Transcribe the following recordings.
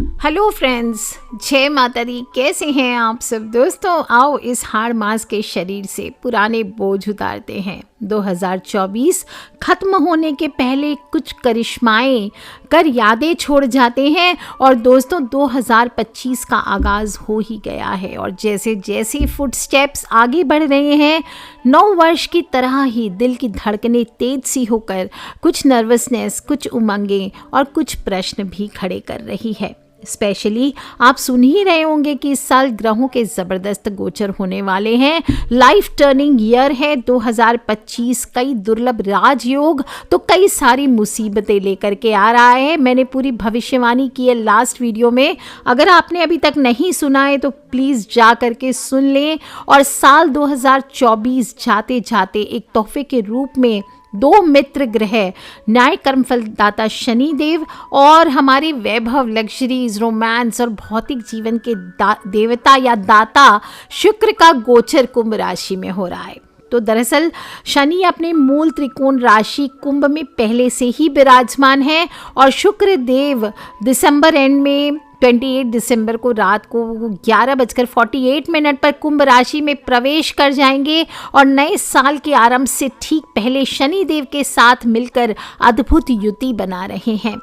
Hello friends, जय माता दी। कैसे हैं आप सब दोस्तों? आओ इस हाड़ मास के शरीर से पुराने बोझ उतारते हैं। 2024 खत्म होने के पहले कुछ करिश्माएं कर यादें छोड़ जाते हैं और दोस्तों 2025 का आगाज़ हो ही गया है। और जैसे जैसे फुटस्टेप्स आगे बढ़ रहे हैं, नौ वर्ष की तरह ही दिल की धड़कनें तेज सी होकर कुछ नर्वसनेस, कुछ उमंगें और कुछ प्रश्न भी खड़े कर रही है। स्पेशली आप सुन ही रहे होंगे कि इस साल ग्रहों के ज़बरदस्त गोचर होने वाले हैं। लाइफ टर्निंग ईयर है 2025। कई दुर्लभ राजयोग तो कई सारी मुसीबतें लेकर के आ रहा है। मैंने पूरी भविष्यवाणी की है लास्ट वीडियो में। अगर आपने अभी तक नहीं सुना है तो प्लीज़ जा करके सुन लें। और साल 2024 जाते जाते एक तोहफे के रूप में दो मित्र ग्रह, न्याय कर्मफल दाता शनि देव और हमारे वैभव, लग्जरीज, रोमांस और भौतिक जीवन के देवता या दाता शुक्र का गोचर कुंभ राशि में हो रहा है। तो दरअसल शनि अपने मूल त्रिकोण राशि कुंभ में पहले से ही विराजमान है और शुक्र देव दिसंबर एंड में 28 दिसंबर को रात को 11:48 पर कुंभ राशि में प्रवेश कर जाएंगे और नए साल के आरंभ से ठीक पहले शनि देव के साथ मिलकर अद्भुत युति बना रहे हैं।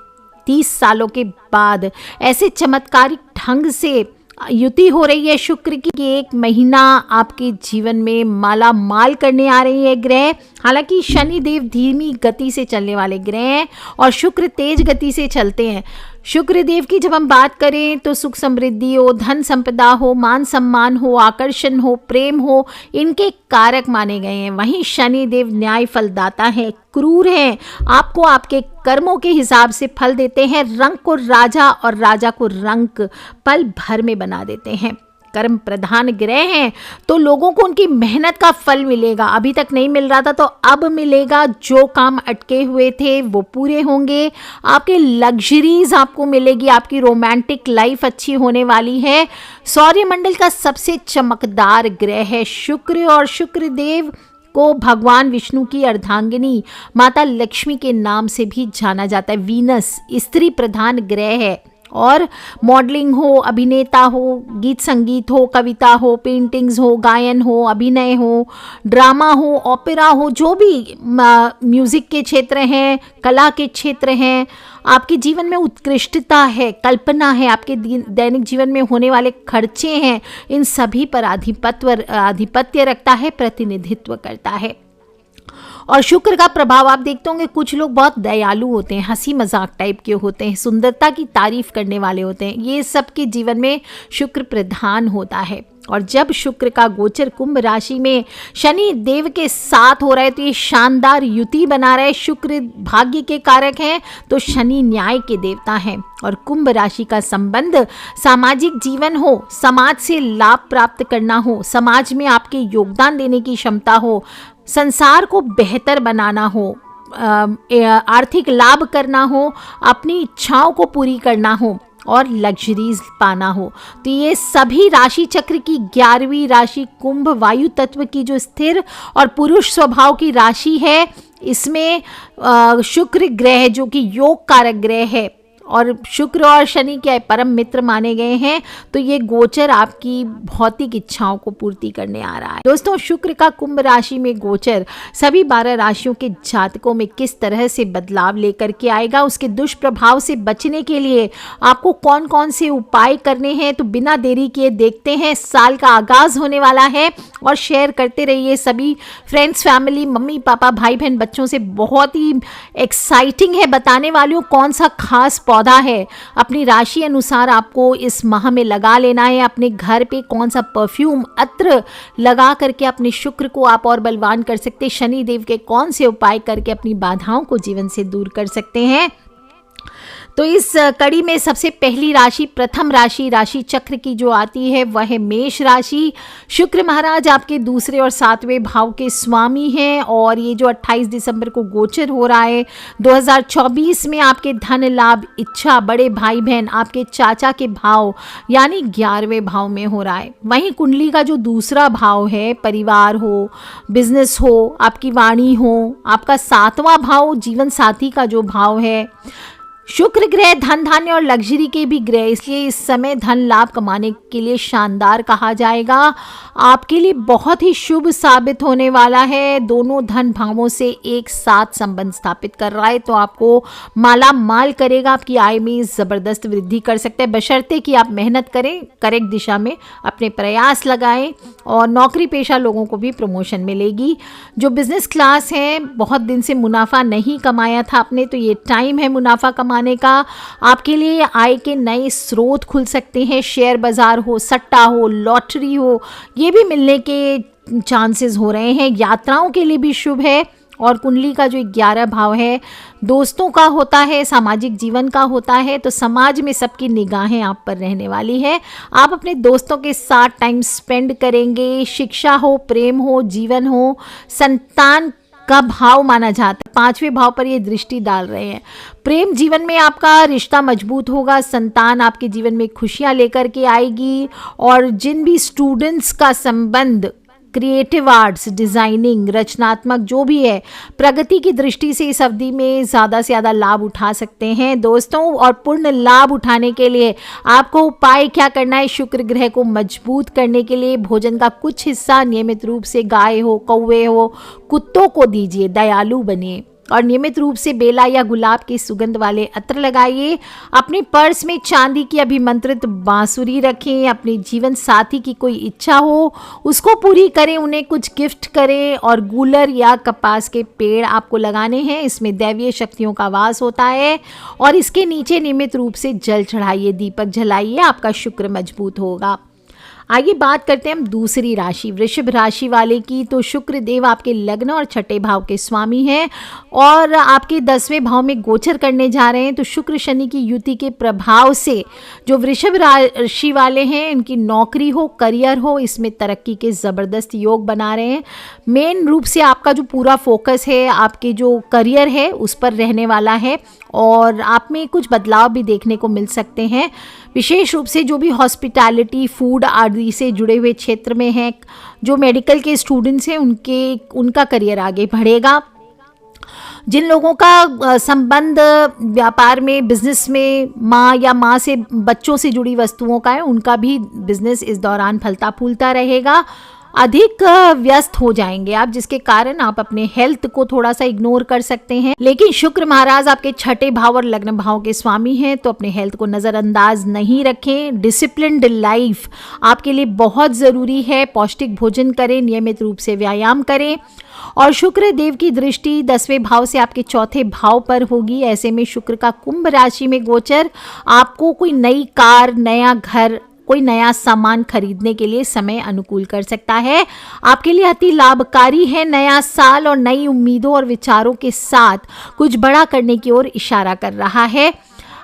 30 सालों के बाद ऐसे चमत्कारिक ढंग से युति हो रही है शुक्र की कि एक महीना आपके जीवन में माला माल करने आ रही है ग्रह। हालांकि शनि देव धीमी गति से चलने वाले ग्रह हैं और शुक्र तेज गति से चलते हैं। शुक्र देव की जब हम बात करें तो सुख समृद्धि हो, धन संपदा हो, मान सम्मान हो, आकर्षण हो, प्रेम हो, इनके कारक माने गए हैं। वहीं शनि देव न्याय फलदाता है, क्रूर हैं, आपको आपके कर्मों के हिसाब से फल देते हैं। रंक को राजा और राजा को रंक पल भर में बना देते हैं। कर्म प्रधान ग्रह हैं तो लोगों को उनकी मेहनत का फल मिलेगा। अभी तक नहीं मिल रहा था तो अब मिलेगा। जो काम अटके हुए थे वो पूरे होंगे। आपके लग्जरीज आपको मिलेगी। आपकी रोमांटिक लाइफ अच्छी होने वाली है। सौरमंडल का सबसे चमकदार ग्रह है शुक्र और शुक्र देव को भगवान विष्णु की अर्धांगिनी माता लक्ष्मी के नाम से भी जाना जाता है। वीनस स्त्री प्रधान ग्रह है और मॉडलिंग हो, अभिनेता हो, गीत संगीत हो, कविता हो, पेंटिंग्स हो, गायन हो, अभिनय हो, ड्रामा हो, ओपेरा हो, जो भी म्यूज़िक के क्षेत्र हैं, कला के क्षेत्र हैं, आपके जीवन में उत्कृष्टता है, कल्पना है, आपके दैनिक जीवन में होने वाले खर्चे हैं, इन सभी पर आधिपत्य रखता है, प्रतिनिधित्व करता है। और शुक्र का प्रभाव आप देखते होंगे, कुछ लोग बहुत दयालु होते हैं, हंसी मजाक टाइप के होते हैं, सुंदरता की तारीफ करने वाले होते हैं। ये सबके जीवन में शुक्र प्रधान होता है। और जब शुक्र का गोचर कुंभ राशि में शनि देव के साथ हो रहा है तो ये शानदार युति बना रहा है। शुक्र भाग्य के कारक हैं तो शनि न्याय के देवता हैं। और कुंभ राशि का संबंध सामाजिक जीवन हो, समाज से लाभ प्राप्त करना हो, समाज में आपके योगदान देने की क्षमता हो, संसार को बेहतर बनाना हो, आर्थिक लाभ करना हो, अपनी इच्छाओं को पूरी करना हो और लग्जरीज पाना हो। तो ये सभी राशि चक्र की 11वीं राशि कुंभ वायु तत्व की जो स्थिर और पुरुष स्वभाव की राशि है, इसमें शुक्र ग्रह जो कि योग कारक ग्रह है और शुक्र और शनि के परम मित्र माने गए हैं, तो ये गोचर आपकी भौतिक इच्छाओं को पूर्ति करने आ रहा है। दोस्तों, शुक्र का कुंभ राशि में गोचर सभी 12 राशियों के जातकों में किस तरह से बदलाव लेकर के आएगा, उसके दुष्प्रभाव से बचने के लिए आपको कौन कौन से उपाय करने हैं, तो बिना देरी किए देखते हैं। साल का आगाज होने वाला है और शेयर करते रहिए सभी फ्रेंड्स, फैमिली, मम्मी पापा, भाई बहन, बच्चों से। बहुत ही एक्साइटिंग है, बताने वाली हूँ कौन सा खास पौधा है अपनी राशि अनुसार आपको इस माह में लगा लेना है। अपने घर पे कौन सा परफ्यूम, अत्र लगा करके अपने शुक्र को आप और बलवान कर सकते हैं। शनि देव के कौन से उपाय करके अपनी बाधाओं को जीवन से दूर कर सकते हैं। तो इस कड़ी में सबसे पहली राशि, प्रथम राशि चक्र की जो आती है वह है मेष राशि। शुक्र महाराज आपके दूसरे और 7वें भाव के स्वामी हैं और ये जो 28 दिसंबर को गोचर हो रहा है 2024 में आपके धन लाभ, इच्छा, बड़े भाई बहन, आपके चाचा के भाव यानी 11वें भाव में हो रहा है। वहीं कुंडली का जो दूसरा भाव है, परिवार हो, बिजनेस हो, आपकी वाणी हो, आपका 7वां भाव जीवन साथी का जो भाव है, शुक्र ग्रह धन धान्य और लग्जरी के भी ग्रह, इसलिए इस समय धन लाभ कमाने के लिए शानदार कहा जाएगा। आपके लिए बहुत ही शुभ साबित होने वाला है। दोनों धन भावों से एक साथ संबंध स्थापित कर रहा है, तो आपको माला माल करेगा, आपकी आय में जबरदस्त वृद्धि कर सकते हैं, बशर्ते कि आप मेहनत करें, करेक्ट दिशा में अपने प्रयास लगाएं। और नौकरी पेशा लोगों को भी प्रमोशन मिलेगी। जो बिजनेस क्लास है, बहुत दिन से मुनाफा नहीं कमाया था आपने, तो ये टाइम है मुनाफा कमाने का। आपके लिए आय के नए स्रोत खुल सकते हैं। शेयर बाजार हो, सट्टा हो, लॉटरी हो, ये भी मिलने के चांसेस हो रहे हैं। यात्राओं के लिए भी शुभ है। और कुंडली का जो 11 भाव है दोस्तों का होता है, सामाजिक जीवन का होता है, तो समाज में सबकी निगाहें आप पर रहने वाली है। आप अपने दोस्तों के साथ टाइम स्पेंड करेंगे। शिक्षा हो, प्रेम हो, जीवन हो, संतान का भाव माना जाता है। 5वें भाव पर ये दृष्टि डाल रहे हैं। प्रेम जीवन में आपका रिश्ता मजबूत होगा। संतान आपके जीवन में खुशियां लेकर के आएगी। और जिन भी स्टूडेंट्स का संबंध क्रिएटिव आर्ट्स, डिजाइनिंग, रचनात्मक जो भी है, प्रगति की दृष्टि से इस अवधि में ज़्यादा से ज़्यादा लाभ उठा सकते हैं दोस्तों। और पूर्ण लाभ उठाने के लिए आपको उपाय क्या करना है? शुक्र ग्रह को मजबूत करने के लिए भोजन का कुछ हिस्सा नियमित रूप से गाय हो, कौवे हो, कुत्तों को दीजिए। दयालु बनिए और नियमित रूप से बेला या गुलाब के सुगंध वाले अत्र लगाइए। अपने पर्स में चांदी की अभिमंत्रित बांसुरी रखें। अपने जीवन साथी की कोई इच्छा हो उसको पूरी करें, उन्हें कुछ गिफ्ट करें। और गूलर या कपास के पेड़ आपको लगाने हैं, इसमें दैवीय शक्तियों का वास होता है। और इसके नीचे नियमित रूप से जल चढ़ाइए, दीपक जलाइए, आपका शुक्र मजबूत होगा। आइए बात करते हैं हम दूसरी राशि वृषभ राशि वाले की। तो शुक्र देव आपके लग्न और छठे भाव के स्वामी हैं और आपके 10वें भाव में गोचर करने जा रहे हैं। तो शुक्र शनि की युति के प्रभाव से जो वृषभ राशि वाले हैं, इनकी नौकरी हो, करियर हो, इसमें तरक्की के ज़बरदस्त योग बना रहे हैं। मेन रूप से आपका जो पूरा फोकस है आपके जो करियर है उस पर रहने वाला है और आप में कुछ बदलाव भी देखने को मिल सकते हैं। विशेष रूप से जो भी हॉस्पिटैलिटी, फूड आदि से जुड़े हुए क्षेत्र में हैं, जो मेडिकल के स्टूडेंट्स हैं, उनका करियर आगे बढ़ेगा। जिन लोगों का संबंध व्यापार में, बिजनेस में माँ या माँ से बच्चों से जुड़ी वस्तुओं का है, उनका भी बिजनेस इस दौरान फलता फूलता रहेगा। अधिक व्यस्त हो जाएंगे आप, जिसके कारण आप अपने हेल्थ को थोड़ा सा इग्नोर कर सकते हैं। लेकिन शुक्र महाराज आपके छठे भाव और लग्न भाव के स्वामी हैं, तो अपने हेल्थ को नज़रअंदाज नहीं रखें। डिसिप्लिन्ड लाइफ आपके लिए बहुत ज़रूरी है। पौष्टिक भोजन करें, नियमित रूप से व्यायाम करें। और शुक्र देव की दृष्टि 10वें भाव से आपके चौथे भाव पर होगी। ऐसे में शुक्र का कुंभ राशि में गोचर आपको कोई नई कार, नया घर, कोई नया सामान खरीदने के लिए समय अनुकूल कर सकता है। आपके लिए अति लाभकारी है। नया साल और नई उम्मीदों और विचारों के साथ कुछ बड़ा करने की ओर इशारा कर रहा है।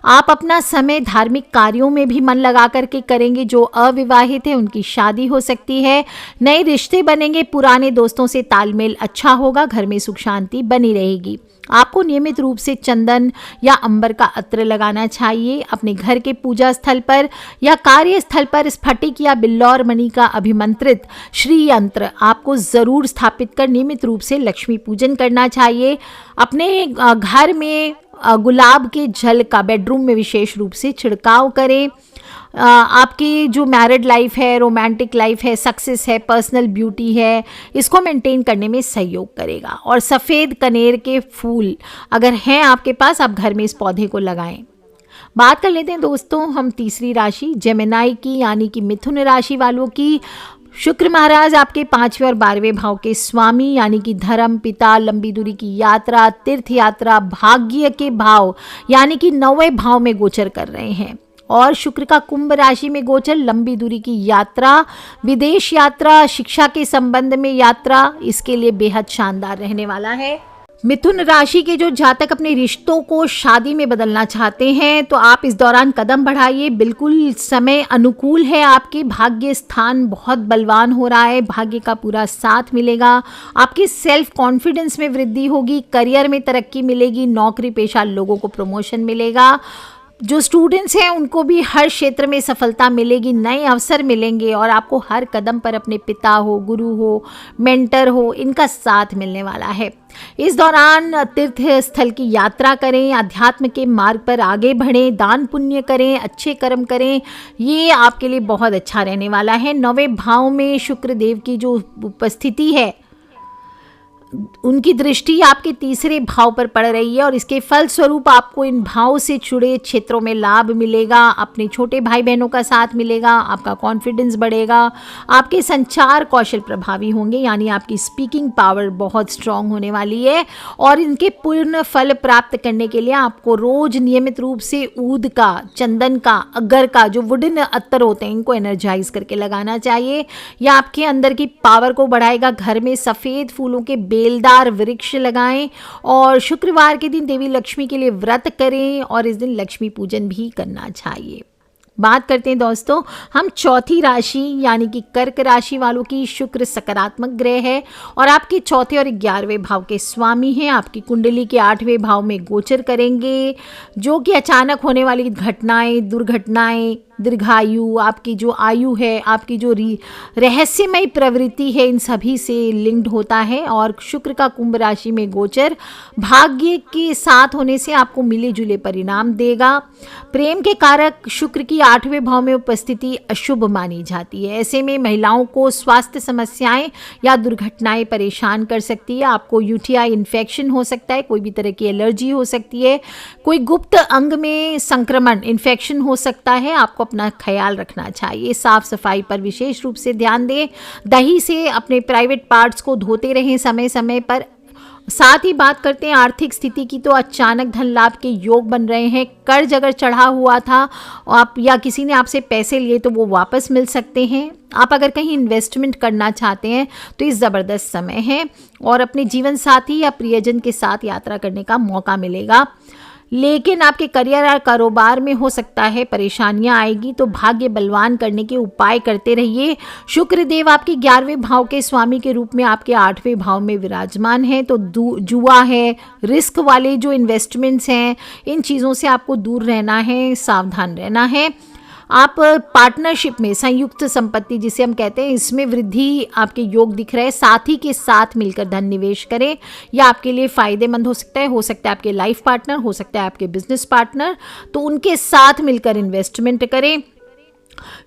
आप अपना समय धार्मिक कार्यों में भी मन लगा करके करेंगे। जो अविवाहित है उनकी शादी हो सकती है। नए रिश्ते बनेंगे। पुराने दोस्तों से तालमेल अच्छा होगा। घर में सुख शांति बनी रहेगी। आपको नियमित रूप से चंदन या अंबर का अत्र लगाना चाहिए। अपने घर के पूजा स्थल पर या कार्यस्थल पर स्फटिक या बिल्लौर मणि का अभिमंत्रित श्री यंत्र आपको जरूर स्थापित कर नियमित रूप से लक्ष्मी पूजन करना चाहिए। अपने घर में गुलाब के जल का बेडरूम में विशेष रूप से छिड़काव करें। आपकी जो मैरिड लाइफ है, रोमांटिक लाइफ है, सक्सेस है, पर्सनल ब्यूटी है, इसको मेंटेन करने में सहयोग करेगा। और सफ़ेद कनेर के फूल अगर हैं आपके पास, आप घर में इस पौधे को लगाएं। बात कर लेते हैं दोस्तों हम तीसरी राशि जेमिनी की, यानी कि मिथुन राशि वालों की। शुक्र महाराज आपके 5वें और 12वें भाव के स्वामी, यानी कि धर्म, पिता, लंबी दूरी की यात्रा, तीर्थ यात्रा, भाग्य के भाव यानी कि 9वें भाव में गोचर कर रहे हैं। और शुक्र का कुंभ राशि में गोचर लंबी दूरी की यात्रा, विदेश यात्रा, शिक्षा के संबंध में यात्रा, इसके लिए बेहद शानदार रहने वाला है। मिथुन राशि के जो जातक अपने रिश्तों को शादी में बदलना चाहते हैं, तो आप इस दौरान कदम बढ़ाइए। बिल्कुल समय अनुकूल है। आपके भाग्य स्थान बहुत बलवान हो रहा है। भाग्य का पूरा साथ मिलेगा। आपकी सेल्फ कॉन्फिडेंस में वृद्धि होगी। करियर में तरक्की मिलेगी। नौकरी पेशा लोगों को प्रमोशन मिलेगा। जो स्टूडेंट्स हैं उनको भी हर क्षेत्र में सफलता मिलेगी, नए अवसर मिलेंगे और आपको हर कदम पर अपने पिता हो, गुरु हो, मेंटर हो, इनका साथ मिलने वाला है। इस दौरान तीर्थ स्थल की यात्रा करें, अध्यात्म के मार्ग पर आगे बढ़ें, दान पुण्य करें, अच्छे कर्म करें, ये आपके लिए बहुत अच्छा रहने वाला है। 9वें भाव में शुक्र देव की जो उपस्थिति है, उनकी दृष्टि आपके तीसरे भाव पर पड़ रही है और इसके फल स्वरूप आपको इन भाव से जुड़े क्षेत्रों में लाभ मिलेगा, अपने छोटे भाई बहनों का साथ मिलेगा, आपका कॉन्फिडेंस बढ़ेगा, आपके संचार कौशल प्रभावी होंगे, यानी आपकी स्पीकिंग पावर बहुत स्ट्रांग होने वाली है। और इनके पूर्ण फल प्राप्त करने के लिए आपको रोज नियमित रूप से ऊद का, चंदन का, अगर का, जो वुडन अत्तर होते हैं, इनको एनर्जाइज करके लगाना चाहिए। यह आपके अंदर की पावर को बढ़ाएगा। घर में सफ़ेद फूलों के बेलदार वृक्ष लगाएं और शुक्रवार के दिन देवी लक्ष्मी के लिए व्रत करें और इस दिन लक्ष्मी पूजन भी करना चाहिए। बात करते हैं दोस्तों हम चौथी राशि यानी कि कर्क राशि वालों की। शुक्र सकारात्मक ग्रह है और आपके चौथे और 11वें भाव के स्वामी हैं। आपकी कुंडली के 8वें भाव में गोचर करेंगे, जो कि अचानक होने वाली घटनाएं, दुर्घटनाएं, दीर्घायु, आपकी जो आयु है, आपकी जो रहस्यमय प्रवृत्ति है, इन सभी से लिंक्ड होता है। और शुक्र का कुंभ राशि में गोचर भाग्य के साथ होने से आपको मिले जुले परिणाम देगा। प्रेम के कारक शुक्र की 8वें भाव में उपस्थिति अशुभ मानी जाती है। ऐसे में महिलाओं को स्वास्थ्य समस्याएं या दुर्घटनाएं परेशान कर सकती है। आपको यूटीआई इन्फेक्शन हो सकता है, कोई भी तरह की एलर्जी हो सकती है, कोई गुप्त अंग में संक्रमण इन्फेक्शन हो सकता है। आपको अपना ख्याल रखना चाहिए। साफ सफाई पर विशेष रूप से ध्यान दें। दही से अपने प्राइवेट पार्ट्स को धोते रहें समय समय पर। साथ ही बात करते हैं आर्थिक स्थिति की, तो अचानक धन लाभ के योग बन रहे हैं। कर्ज अगर चढ़ा हुआ था आप या किसी ने आपसे पैसे लिए तो वो वापस मिल सकते हैं। आप अगर कहीं इन्वेस्टमेंट करना चाहते हैं तो ये ज़बरदस्त समय है और अपने जीवन साथी या प्रियजन के साथ यात्रा करने का मौका मिलेगा। लेकिन आपके करियर और कारोबार में हो सकता है परेशानियां आएगी, तो भाग्य बलवान करने के उपाय करते रहिए। शुक्र देव आपके 11वें भाव के स्वामी के रूप में आपके 8वें भाव में विराजमान है, तो जुआ है, रिस्क वाले जो इन्वेस्टमेंट्स हैं, इन चीज़ों से आपको दूर रहना है, सावधान रहना है। आप पार्टनरशिप में, संयुक्त संपत्ति जिसे हम कहते हैं, इसमें वृद्धि आपके योग दिख रहे हैं। साथी के साथ मिलकर धन निवेश करें, यह आपके लिए फायदेमंद हो सकता है आपके लाइफ पार्टनर, हो सकता है आपके बिजनेस पार्टनर, तो उनके साथ मिलकर इन्वेस्टमेंट करें।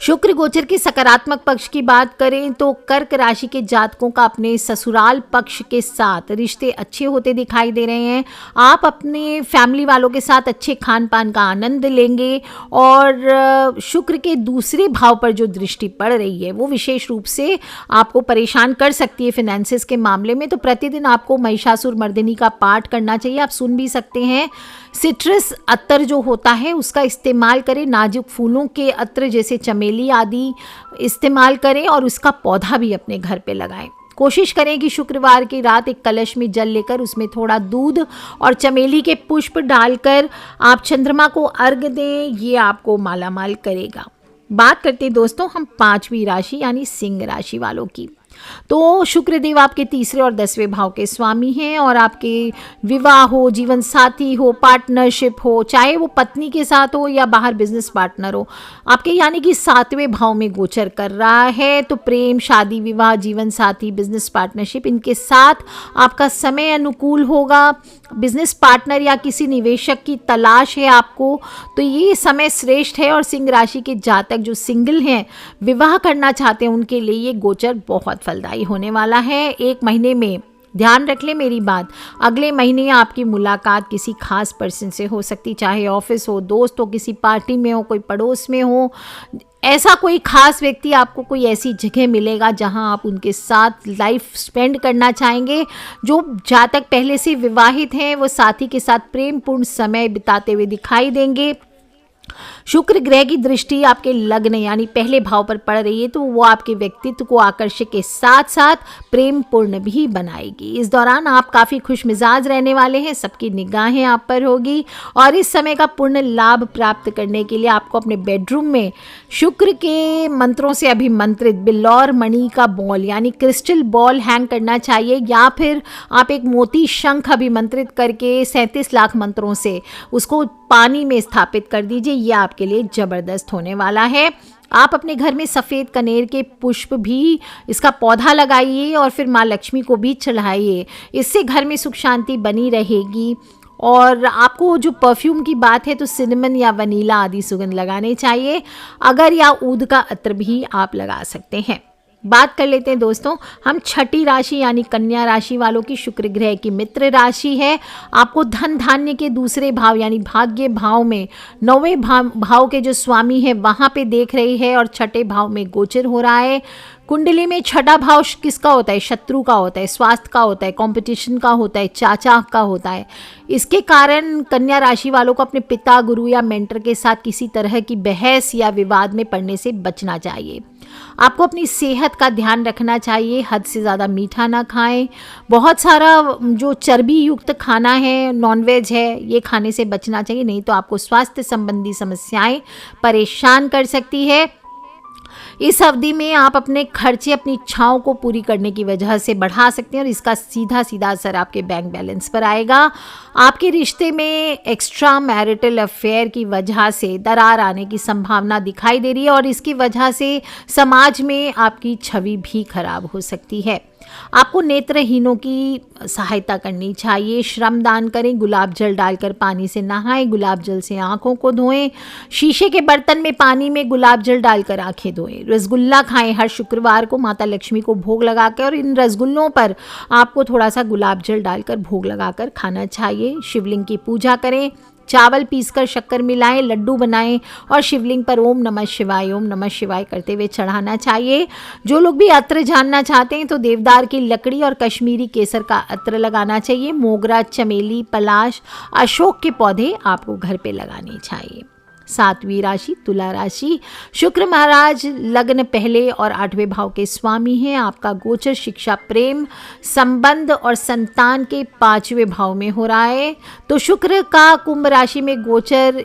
शुक्र गोचर के सकारात्मक पक्ष की बात करें तो कर्क राशि के जातकों का अपने ससुराल पक्ष के साथ रिश्ते अच्छे होते दिखाई दे रहे हैं। आप अपने फैमिली वालों के साथ अच्छे खान पान का आनंद लेंगे और शुक्र के दूसरे भाव पर जो दृष्टि पड़ रही है वो विशेष रूप से आपको परेशान कर सकती है फिनेंसेस के मामले में। तो प्रतिदिन आपको महिषासुर मर्दिनी का पाठ करना चाहिए। आप सुन भी सकते हैं। सिट्रस अत्तर जो होता है उसका इस्तेमाल करें। नाजुक फूलों के अत्र जैसे चमेली आदि इस्तेमाल करें और उसका पौधा भी अपने घर पे लगाएं। कोशिश करें कि शुक्रवार की रात एक कलश में जल लेकर उसमें थोड़ा दूध और चमेली के पुष्प डालकर आप चंद्रमा को अर्घ दें, ये आपको मालामाल करेगा। बात करते हैं दोस्तों हम 5वीं राशि यानी सिंह राशि वालों की। तो शुक्रदेव आपके तीसरे और 10वें भाव के स्वामी हैं और आपके विवाह हो, जीवन साथी हो, पार्टनरशिप हो, चाहे वो पत्नी के साथ हो या बाहर बिजनेस पार्टनर हो, आपके यानी कि 7वें भाव में गोचर कर रहा है। तो प्रेम, शादी, विवाह, जीवन साथी, बिजनेस पार्टनरशिप, इनके साथ आपका समय अनुकूल होगा। बिजनेस पार्टनर या किसी निवेशक की तलाश है आपको, तो ये समय श्रेष्ठ है। और सिंह राशि के जातक जो सिंगल हैं, विवाह करना चाहते हैं, उनके लिए ये गोचर बहुत फलदायी होने वाला है। 1 महीने में ध्यान रख ले मेरी बात, अगले महीने आपकी मुलाकात किसी खास पर्सन से हो सकती, चाहे ऑफिस हो, दोस्त हो, किसी पार्टी में हो, कोई पड़ोस में हो। ऐसा कोई खास व्यक्ति आपको कोई ऐसी जगह मिलेगा जहां आप उनके साथ लाइफ स्पेंड करना चाहेंगे। जो जातक पहले से विवाहित हैं वो साथी के साथ प्रेमपूर्ण समय बिताते हुए दिखाई देंगे। शुक्र ग्रह की दृष्टि आपके लग्न यानी पहले भाव पर पड़ रही है, तो वो आपके व्यक्तित्व को आकर्षक के साथ साथ प्रेम पूर्ण भी बनाएगी। इस दौरान आप काफ़ी खुश मिजाज रहने वाले हैं, सबकी निगाहें आप पर होगी और इस समय का पूर्ण लाभ प्राप्त करने के लिए आपको अपने बेडरूम में शुक्र के मंत्रों से अभिमंत्रित बिल्लौर मणि का बॉल यानी क्रिस्टल बॉल हैंग करना चाहिए, या फिर आप एक मोती शंख अभिमंत्रित करके 37 लाख मंत्रों से उसको पानी में स्थापित कर दीजिए। यह आपके लिए जबरदस्त होने वाला है। आप अपने घर में सफ़ेद कनेर के पुष्प भी इसका पौधा लगाइए और फिर माँ लक्ष्मी को भी चढ़ाइए। इससे घर में सुख शांति बनी रहेगी। और आपको जो परफ्यूम की बात है तो सिनेमन या वनीला आदि सुगंध लगाने चाहिए, अगर या ऊद का अत्र भी आप लगा सकते हैं। बात कर लेते हैं दोस्तों हम छठी राशि यानी कन्या राशि वालों की। शुक्र ग्रह की मित्र राशि है। आपको धन धान्य के दूसरे भाव यानी भाग्य भाव में 9वें भाव के जो स्वामी है वहाँ पे देख रही है और छठे भाव में गोचर हो रहा है। कुंडली में छठा भाव किसका होता है? शत्रु का होता है, स्वास्थ्य का होता है, कंपटीशन का होता है, चाचा का होता है। इसके कारण कन्या राशि वालों को अपने पिता, गुरु या मेंटर के साथ किसी तरह की बहस या विवाद में पड़ने से बचना चाहिए। आपको अपनी सेहत का ध्यान रखना चाहिए, हद से ज़्यादा मीठा ना खाएं। बहुत सारा जो चर्बी युक्त खाना है, नॉनवेज है, ये खाने से बचना चाहिए, नहीं तो आपको स्वास्थ्य संबंधी समस्याएं परेशान कर सकती है। इस अवधि में आप अपने खर्चे अपनी इच्छाओं को पूरी करने की वजह से बढ़ा सकते हैं और इसका सीधा सीधा असर आपके बैंक बैलेंस पर आएगा। आपके रिश्ते में एक्स्ट्रा मैरिटल अफेयर की वजह से दरार आने की संभावना दिखाई दे रही है और इसकी वजह से समाज में आपकी छवि भी खराब हो सकती है। आपको नेत्रहीनों की सहायता करनी चाहिए। श्रम दान करें, गुलाब जल डालकर पानी से नहाएं, गुलाब जल से आंखों को धोएं, शीशे के बर्तन में पानी में गुलाब जल डालकर आंखें धोएं। रसगुल्ला खाएं हर शुक्रवार को माता लक्ष्मी को भोग लगाकर, और इन रसगुल्लों पर आपको थोड़ा सा गुलाब जल डालकर भोग लगाकर खाना चाहिए। शिवलिंग की पूजा करें, चावल पीसकर शक्कर मिलाएं, लड्डू बनाएं और शिवलिंग पर ओम नमः शिवाय करते हुए चढ़ाना चाहिए। जो लोग भी अत्र जानना चाहते हैं तो देवदार की लकड़ी और कश्मीरी केसर का अत्र लगाना चाहिए। मोगरा, चमेली, पलाश, अशोक के पौधे आपको घर पे लगाने चाहिए। 7वीं राशि तुला राशि। शुक्र महाराज लग्न पहले और 8वें भाव के स्वामी हैं। आपका गोचर शिक्षा, प्रेम, संबंध और संतान के 5वें भाव में हो रहा है। तो शुक्र का कुंभ राशि में गोचर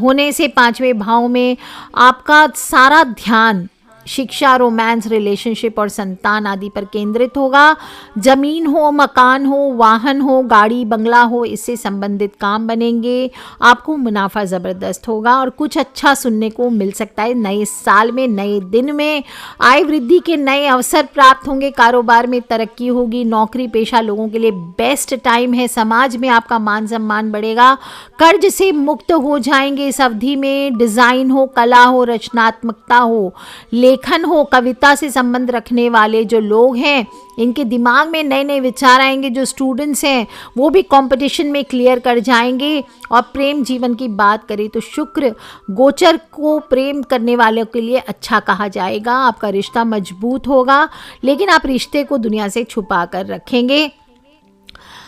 होने से 5वें भाव में आपका सारा ध्यान शिक्षा, रोमांस, रिलेशनशिप और संतान आदि पर केंद्रित होगा। जमीन हो, मकान हो, वाहन हो, गाड़ी, बंगला हो, इससे संबंधित काम बनेंगे। आपको मुनाफा ज़बरदस्त होगा और कुछ अच्छा सुनने को मिल सकता है। नए साल में, नए दिन में आय वृद्धि के नए अवसर प्राप्त होंगे। कारोबार में तरक्की होगी। नौकरी पेशा लोगों के लिए बेस्ट टाइम है। समाज में आपका मान सम्मान बढ़ेगा। कर्ज से मुक्त हो जाएंगे इस अवधि में। डिज़ाइन हो, कला हो, रचनात्मकता हो, लेखन हो, कविता से संबंध रखने वाले जो लोग हैं इनके दिमाग में नए नए विचार आएंगे। जो स्टूडेंट्स हैं वो भी कंपटीशन में क्लियर कर जाएंगे। और प्रेम जीवन की बात करें तो शुक्र गोचर को प्रेम करने वालों के लिए अच्छा कहा जाएगा। आपका रिश्ता मजबूत होगा, लेकिन आप रिश्ते को दुनिया से छुपा कर रखेंगे।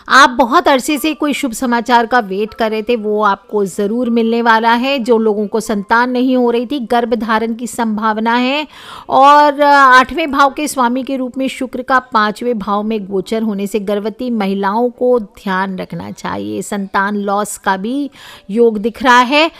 आप बहुत अरसे से कोई शुभ समाचार का वेट कर रहे थे, वो आपको ज़रूर मिलने वाला है। जो लोगों को संतान नहीं हो रही थी, गर्भ धारण की संभावना है। और 8वें भाव के स्वामी के रूप में शुक्र का 5वें भाव में गोचर होने से गर्भवती महिलाओं को ध्यान रखना चाहिए। संतान लॉस का भी योग दिख रहा है।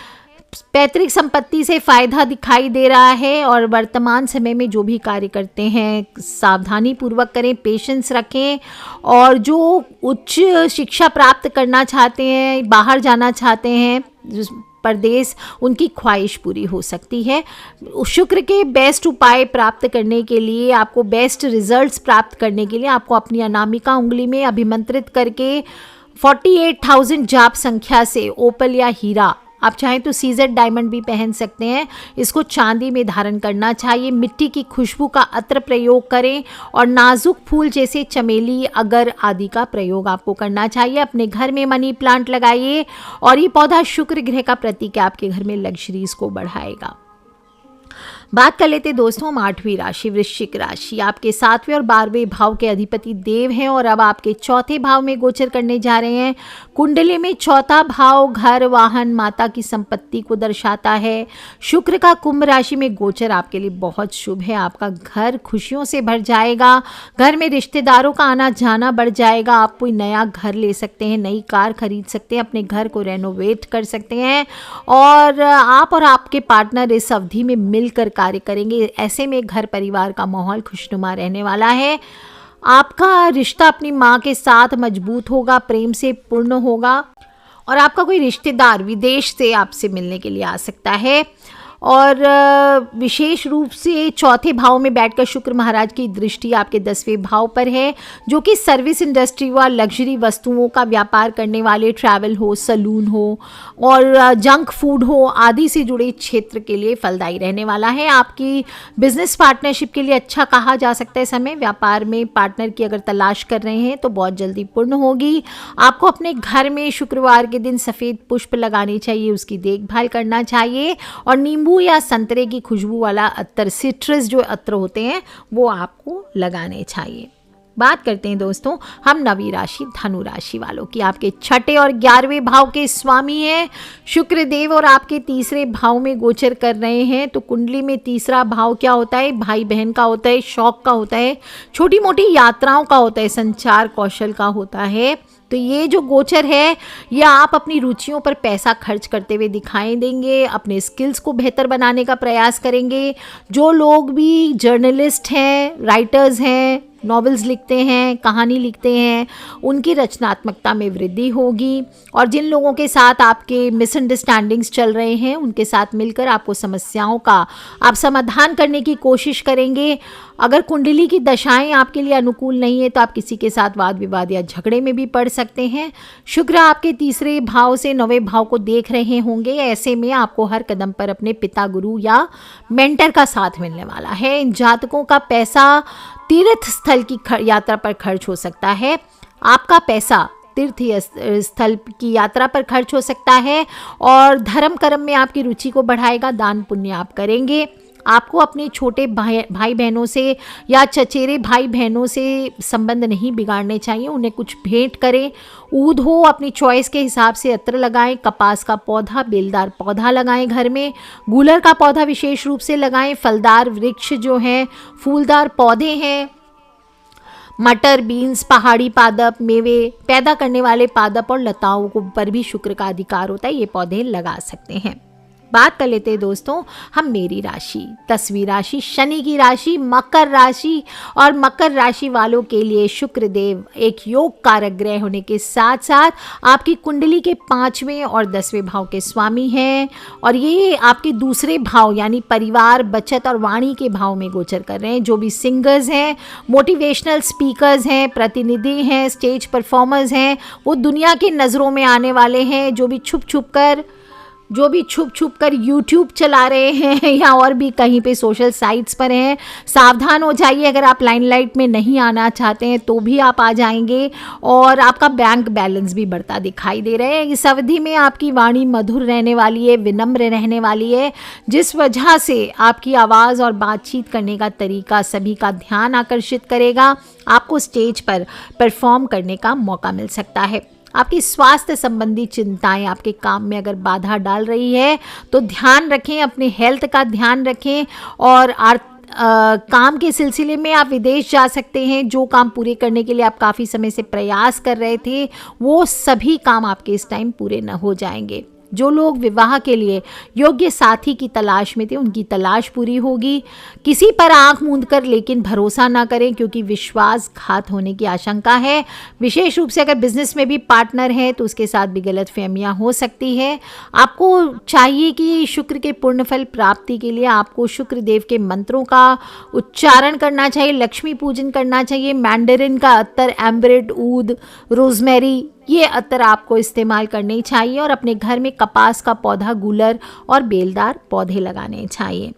पैतृक संपत्ति से फायदा दिखाई दे रहा है। और वर्तमान समय में जो भी कार्य करते हैं सावधानी पूर्वक करें, पेशेंस रखें। और जो उच्च शिक्षा प्राप्त करना चाहते हैं, बाहर जाना चाहते हैं परदेश, उनकी ख्वाहिश पूरी हो सकती है। शुक्र के बेस्ट उपाय प्राप्त करने के लिए, आपको बेस्ट रिजल्ट्स प्राप्त करने के लिए आपको अपनी अनामिका उंगली में अभिमंत्रित करके 48,000 जाप संख्या से ओपल या हीरा, आप चाहें तो सीजेड डायमंड भी पहन सकते हैं, इसको चांदी में धारण करना चाहिए। मिट्टी की खुशबू का अत्र प्रयोग करें और नाजुक फूल जैसे चमेली, अगर आदि का प्रयोग आपको करना चाहिए। अपने घर में मनी प्लांट लगाइए और ये पौधा शुक्र ग्रह का प्रतीक है, आपके घर में लग्जरीज को बढ़ाएगा। बात कर लेते हैं दोस्तों हम 8वीं राशि वृश्चिक राशि। आपके 7वें और 12वें भाव के अधिपति देव हैं और अब आपके चौथे भाव में गोचर करने जा रहे हैं। कुंडली में चौथा भाव घर, वाहन, माता की संपत्ति को दर्शाता है। शुक्र का कुंभ राशि में गोचर आपके लिए बहुत शुभ है। आपका घर खुशियों से भर जाएगा। घर में रिश्तेदारों का आना जाना बढ़ जाएगा। आप कोई नया घर ले सकते हैं, नई कार खरीद सकते हैं, अपने घर को रेनोवेट कर सकते हैं और आप और आपके पार्टनर इस अवधि में मिलकर कार्य करेंगे। ऐसे में घर परिवार का माहौल खुशनुमा रहने वाला है। आपका रिश्ता अपनी माँ के साथ मजबूत होगा, प्रेम से पूर्ण होगा और आपका कोई रिश्तेदार विदेश से आपसे मिलने के लिए आ सकता है। और विशेष रूप से चौथे भाव में बैठकर शुक्र महाराज की दृष्टि आपके 10वें भाव पर है, जो कि सर्विस इंडस्ट्री व लग्जरी वस्तुओं का व्यापार करने वाले, ट्रैवल हो, सलून हो और जंक फूड हो आदि से जुड़े क्षेत्र के लिए फलदायी रहने वाला है। आपकी बिजनेस पार्टनरशिप के लिए अच्छा कहा जा सकता है समय। व्यापार में पार्टनर की अगर तलाश कर रहे हैं तो बहुत जल्दी पूर्ण होगी। आपको अपने घर में शुक्रवार के दिन सफ़ेद पुष्प लगाने चाहिए, उसकी देखभाल करना चाहिए और नींबू या संतरे की खुशबू वाला अत्तर, सिट्रस जो अत्र होते हैं वो आपको लगाने चाहिए। बात करते हैं दोस्तों हम 9वीं राशि धनु राशि वालों की। आपके 6ठे और 11वें भाव के स्वामी हैं शुक्र देव और आपके 3रे भाव में गोचर कर रहे हैं। तो कुंडली में 3रा भाव क्या होता है? भाई बहन का होता है, शौक का होता है, छोटी मोटी यात्राओं का होता है, संचार कौशल का होता है। तो ये जो गोचर है ये आप अपनी रुचियों पर पैसा खर्च करते हुए दिखाई देंगे, अपने स्किल्स को बेहतर बनाने का प्रयास करेंगे। जो लोग भी जर्नलिस्ट हैं, राइटर्स हैं, नॉवेल्स लिखते हैं, कहानी लिखते हैं, उनकी रचनात्मकता में वृद्धि होगी। और जिन लोगों के साथ आपके मिसअंडरस्टैंडिंग्स चल रहे हैं उनके साथ मिलकर आपको समस्याओं का आप समाधान करने की कोशिश करेंगे। अगर कुंडली की दशाएं आपके लिए अनुकूल नहीं है तो आप किसी के साथ वाद विवाद या झगड़े में भी पड़ सकते हैं। शुक्र आपके 3रे भाव से 9वें भाव को देख रहे होंगे। ऐसे में आपको हर कदम पर अपने पिता, गुरु या मेंटर का साथ मिलने वाला है। इन जातकों का पैसा तीर्थ स्थल की यात्रा पर खर्च हो सकता है। आपका पैसा तीर्थ स्थल की यात्रा पर खर्च हो सकता है और धर्म कर्म में आपकी रुचि को बढ़ाएगा। दान पुण्य आप करेंगे। आपको अपने छोटे भाई बहनों से या चचेरे भाई बहनों से संबंध नहीं बिगाड़ने चाहिए। उन्हें कुछ भेंट करें। ऊद हो अपनी चॉइस के हिसाब से अत्र लगाएं। कपास का पौधा, बेलदार पौधा लगाएं घर में। गूलर का पौधा विशेष रूप से लगाएं। फलदार वृक्ष जो हैं, फूलदार पौधे हैं, मटर, बीन्स, पहाड़ी पादप, मेवे पैदा करने वाले पादप और लताओं को पर भी शुक्र का अधिकार होता है, ये पौधे लगा सकते हैं। बात कर लेते हैं दोस्तों हम मेरी राशि 10वीं राशि शनि की राशि मकर राशि। और मकर राशि वालों के लिए शुक्र देव एक योग कारक ग्रह होने के साथ साथ आपकी कुंडली के 5वें और 10वें भाव के स्वामी हैं और ये आपके 2रे भाव यानी परिवार, बचत और वाणी के भाव में गोचर कर रहे हैं। जो भी सिंगर्स हैं, मोटिवेशनल स्पीकर्स हैं, प्रतिनिधि हैं, स्टेज परफॉर्मर्स हैं, वो दुनिया की नज़रों में आने वाले हैं। जो भी छुप छुप कर YouTube चला रहे हैं या और भी कहीं पे सोशल साइट्स पर हैं, सावधान हो जाइए। अगर आप लाइमलाइट में नहीं आना चाहते हैं तो भी आप आ जाएंगे और आपका बैंक बैलेंस भी बढ़ता दिखाई दे रहा है। इस अवधि में आपकी वाणी मधुर रहने वाली है, विनम्र रहने वाली है, जिस वजह से आपकी आवाज़ और बातचीत करने का तरीका सभी का ध्यान आकर्षित करेगा। आपको स्टेज पर परफॉर्म करने का मौका मिल सकता है। आपकी स्वास्थ्य संबंधी चिंताएं आपके काम में अगर बाधा डाल रही है तो ध्यान रखें, अपने हेल्थ का ध्यान रखें। और काम के सिलसिले में आप विदेश जा सकते हैं। जो काम पूरे करने के लिए आप काफ़ी समय से प्रयास कर रहे थे वो सभी काम आपके इस टाइम पूरे न हो जाएंगे। जो लोग विवाह के लिए योग्य साथी की तलाश में थे उनकी तलाश पूरी होगी। किसी पर आंख मूंद कर लेकिन भरोसा ना करें क्योंकि विश्वासघात होने की आशंका है। विशेष रूप से अगर बिजनेस में भी पार्टनर है तो उसके साथ भी गलतफहमियां हो सकती है। आपको चाहिए कि शुक्र के पूर्ण फल प्राप्ति के लिए आपको शुक्र देव के मंत्रों का उच्चारण करना चाहिए, लक्ष्मी पूजन करना चाहिए। मैंडरिन का अत्तर, एम्बरेट, ऊद, रोजमेरी ये अत्तर आपको इस्तेमाल करने चाहिए और अपने घर में कपास का पौधा, गूलर और बेलदार पौधे लगाने चाहिए।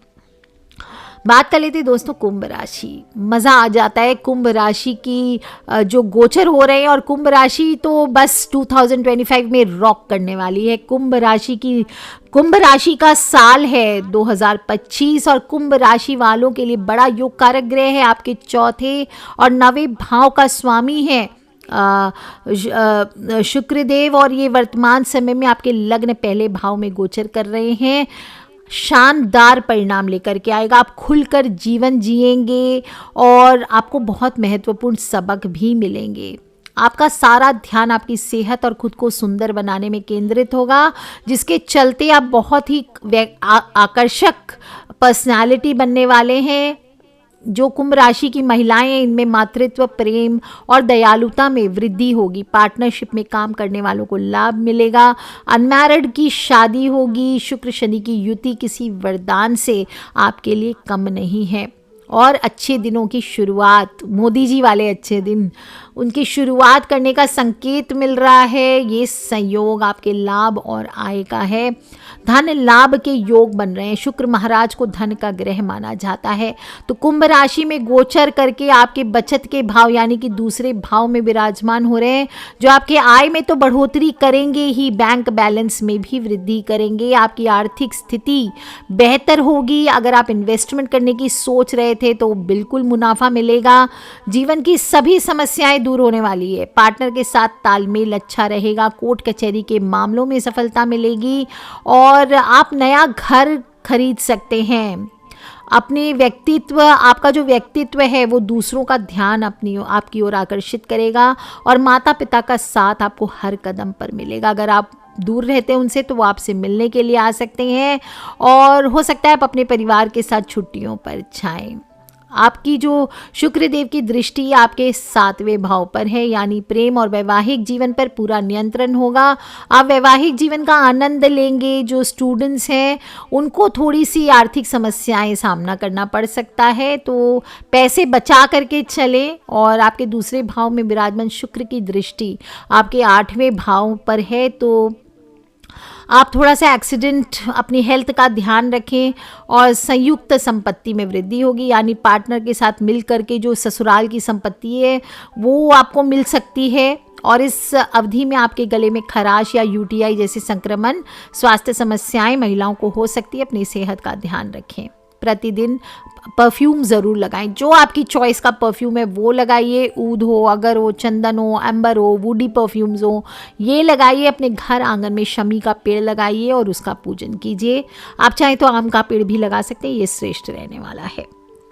बात कर लेते हैं दोस्तों कुंभ राशि। मज़ा आ जाता है कुंभ राशि की जो गोचर हो रहे हैं, और कुंभ राशि तो बस 2025 में रॉक करने वाली है। कुंभ राशि का साल है 2025, और कुंभ राशि वालों के लिए बड़ा योग कारक ग्रह है। आपके चौथे और नवे भाव का स्वामी है शुक्रदेव, और ये वर्तमान समय में आपके लग्न पहले भाव में गोचर कर रहे हैं। शानदार परिणाम लेकर के आएगा। आप खुलकर जीवन जिएंगे और आपको बहुत महत्वपूर्ण सबक भी मिलेंगे। आपका सारा ध्यान आपकी सेहत और खुद को सुंदर बनाने में केंद्रित होगा, जिसके चलते आप बहुत ही आकर्षक पर्सनालिटी बनने वाले हैं। जो कुंभ राशि की महिलाएं हैं, इनमें मातृत्व, प्रेम और दयालुता में वृद्धि होगी। पार्टनरशिप में काम करने वालों को लाभ मिलेगा। अनमैरिड की शादी होगी। शुक्र शनि की युति किसी वरदान से आपके लिए कम नहीं है। और अच्छे दिनों की शुरुआत, मोदी जी वाले अच्छे दिन, उनकी शुरुआत करने का संकेत मिल रहा है। ये संयोग आपके लाभ और आय का है। धन लाभ के योग बन रहे हैं। शुक्र महाराज को धन का ग्रह माना जाता है, तो कुंभ राशि में गोचर करके आपके बचत के भाव यानी कि दूसरे भाव में विराजमान हो रहे हैं, जो आपके आय में तो बढ़ोतरी करेंगे ही, बैंक बैलेंस में भी वृद्धि करेंगे। आपकी आर्थिक स्थिति बेहतर होगी। अगर आप इन्वेस्टमेंट करने की सोच रहे थे तो बिल्कुल मुनाफा मिलेगा। जीवन की सभी समस्याएं दूर होने वाली है। पार्टनर के साथ तालमेल अच्छा रहेगा। कोर्ट कचहरी के मामलों में सफलता मिलेगी, और आप नया घर खरीद सकते हैं। अपने व्यक्तित्व, आपका जो व्यक्तित्व है वो दूसरों का ध्यान आपकी ओर आकर्षित करेगा, और माता पिता का साथ आपको हर कदम पर मिलेगा। अगर आप दूर रहते हैं उनसे तो वो आपसे मिलने के लिए आ सकते हैं, और हो सकता है आप अपने परिवार के साथ छुट्टियों पर जाएं। आपकी जो शुक्रदेव की दृष्टि आपके 7वें भाव पर है, यानी प्रेम और वैवाहिक जीवन पर पूरा नियंत्रण होगा। आप वैवाहिक जीवन का आनंद लेंगे। जो स्टूडेंट्स हैं उनको थोड़ी सी आर्थिक समस्याएं सामना करना पड़ सकता है, तो पैसे बचा करके चले। और आपके दूसरे भाव में विराजमान शुक्र की दृष्टि आपके 8वें भाव पर है, तो आप थोड़ा सा एक्सीडेंट, अपनी हेल्थ का ध्यान रखें। और संयुक्त संपत्ति में वृद्धि होगी, यानी पार्टनर के साथ मिल करके जो ससुराल की संपत्ति है वो आपको मिल सकती है। और इस अवधि में आपके गले में खराश या यूटीआई जैसे संक्रमण, स्वास्थ्य समस्याएं महिलाओं को हो सकती है। अपनी सेहत का ध्यान रखें। प्रतिदिन परफ्यूम ज़रूर लगाएं। जो आपकी चॉइस का परफ्यूम है वो लगाइए। ऊद हो, अगर हो, चंदन हो, एम्बर हो, वुडी परफ्यूम्स हो, ये लगाइए। अपने घर आंगन में शमी का पेड़ लगाइए और उसका पूजन कीजिए। आप चाहें तो आम का पेड़ भी लगा सकते हैं, ये श्रेष्ठ रहने वाला है।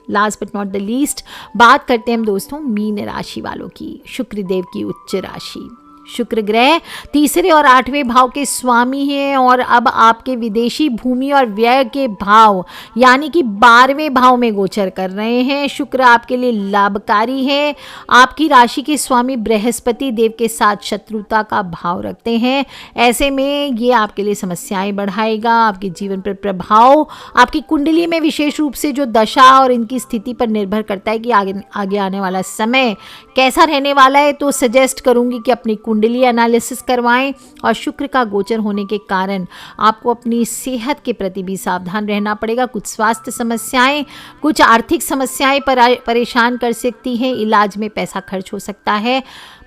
Last but not the least, बात करते हैं हम दोस्तों मीन राशि वालों की। शुक्रदेव की उच्च राशि। शुक्र ग्रह 3रे और 8वें भाव के स्वामी हैं, और अब आपके विदेशी भूमि और व्यय के भाव यानी कि 12वें भाव में गोचर कर रहे हैं। शुक्र आपके लिए लाभकारी है। आपकी राशि के स्वामी बृहस्पति देव के साथ शत्रुता का भाव रखते हैं। ऐसे में ये आपके लिए समस्याएं बढ़ाएगा। आपके जीवन पर प्रभाव आपकी कुंडली में विशेष रूप से जो दशा और इनकी स्थिति पर निर्भर करता है कि आगे आने वाला समय कैसा रहने वाला है। तो सजेस्ट करूंगी कि अपनी कुंडली एनालिसिस करवाएं, और शुक्र का गोचर होने के कारण आपको अपनी सेहत के प्रति भी सावधान रहना पड़ेगा। कुछ स्वास्थ्य समस्याएं, कुछ आर्थिक समस्याएं परेशान कर सकती हैं। इलाज में पैसा खर्च हो सकता है।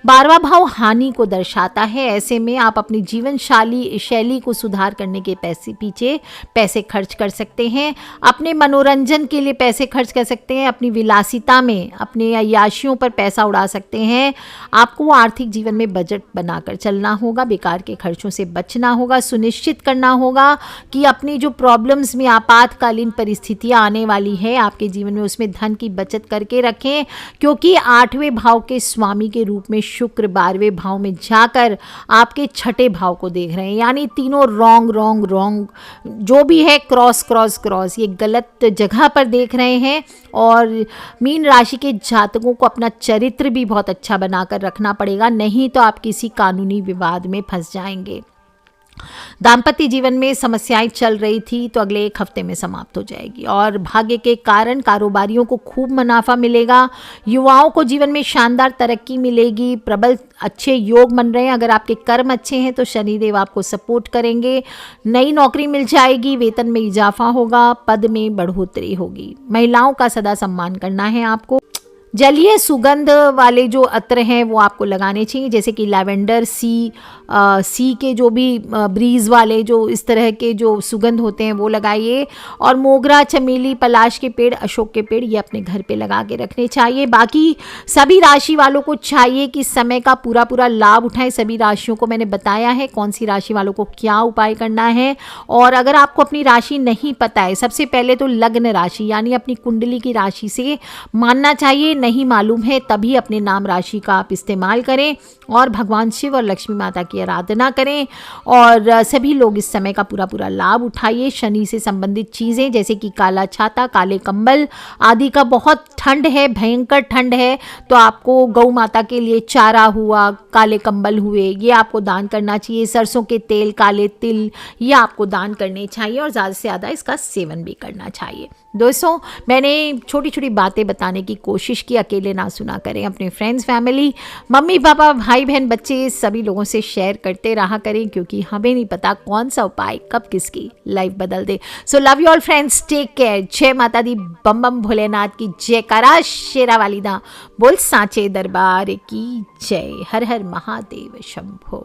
12वां भाव हानि को दर्शाता है। ऐसे में आप अपनी जीवन शैली को सुधार करने के पीछे पैसे खर्च कर सकते हैं। अपने मनोरंजन के लिए पैसे खर्च कर सकते हैं। अपनी विलासिता में, अपने अय्याशियों पर पैसा उड़ा सकते हैं। आपको आर्थिक जीवन में बजट बनाकर चलना होगा। बेकार के खर्चों से बचना होगा। सुनिश्चित करना होगा कि अपनी जो प्रॉब्लम्स में आपातकालीन परिस्थितियां आने वाली है आपके जीवन में, उसमें धन की बचत करके रखें, क्योंकि 8वें भाव के स्वामी के रूप में शुक्र 12वें भाव में जाकर आपके 6ठे भाव को देख रहे हैं। यानी तीनों रॉन्ग जो भी है, क्रॉस, ये गलत जगह पर देख रहे हैं। और मीन राशि के जातकों को अपना चरित्र भी बहुत अच्छा बनाकर रखना पड़ेगा, नहीं तो आप किसी कानूनी विवाद में फंस जाएंगे। दाम्पत्य जीवन में समस्याएं चल रही थी तो अगले 1 हफ्ते में समाप्त हो जाएगी और भाग्य के कारण कारोबारियों को खूब मुनाफा मिलेगा। युवाओं को जीवन में शानदार तरक्की मिलेगी। प्रबल अच्छे योग बन रहे हैं। अगर आपके कर्म अच्छे हैं तो शनिदेव आपको सपोर्ट करेंगे। नई नौकरी मिल जाएगी, वेतन में इजाफा होगा, पद में बढ़ोतरी होगी। महिलाओं का सदा सम्मान करना है आपको। जलीय सुगंध वाले जो अत्र हैं वो आपको लगाने चाहिए, जैसे कि लैवेंडर, सी के जो भी ब्रीज वाले जो इस तरह के जो सुगंध होते हैं वो लगाइए। और मोगरा, चमेली, पलाश के पेड़, अशोक के पेड़ ये अपने घर पे लगा के रखने चाहिए। बाकी सभी राशि वालों को चाहिए कि समय का पूरा पूरा लाभ उठाएं। सभी राशियों को मैंने बताया है कौन सी राशि वालों को क्या उपाय करना है। और अगर आपको अपनी राशि नहीं पता है, सबसे पहले तो लग्न राशि यानी अपनी कुंडली की राशि से मानना चाहिए। नहीं मालूम है तभी अपने नाम राशि का आप इस्तेमाल करें और भगवान शिव और लक्ष्मी माता की आराधना करें। और सभी लोग इस समय का पूरा पूरा लाभ उठाइए। शनि से संबंधित चीज़ें जैसे कि काला छाता, काले कंबल आदि का, बहुत ठंड है, भयंकर ठंड है, तो आपको गौ माता के लिए चारा हुआ, काले कंबल हुए, ये आपको दान करना चाहिए। सरसों के तेल, काले तिल ये आपको दान करने चाहिए और ज़्यादा से ज़्यादा इसका सेवन भी करना चाहिए। दोस्तों, मैंने छोटी छोटी बातें बताने की कोशिश की, अकेले ना सुना करें। अपने फ्रेंड्स, फैमिली, मम्मी पापा, भाई बहन, बच्चे सभी लोगों से शेयर करते रहा करें, क्योंकि हमें नहीं पता कौन सा उपाय कब किसकी लाइफ बदल दे। So love you all friends, take care. जय माता दी, बम बम भोलेनाथ की जयकारा, शेरा वाली दा बोल, सांचे दरबार की जय। हर हर महादेव शंभो।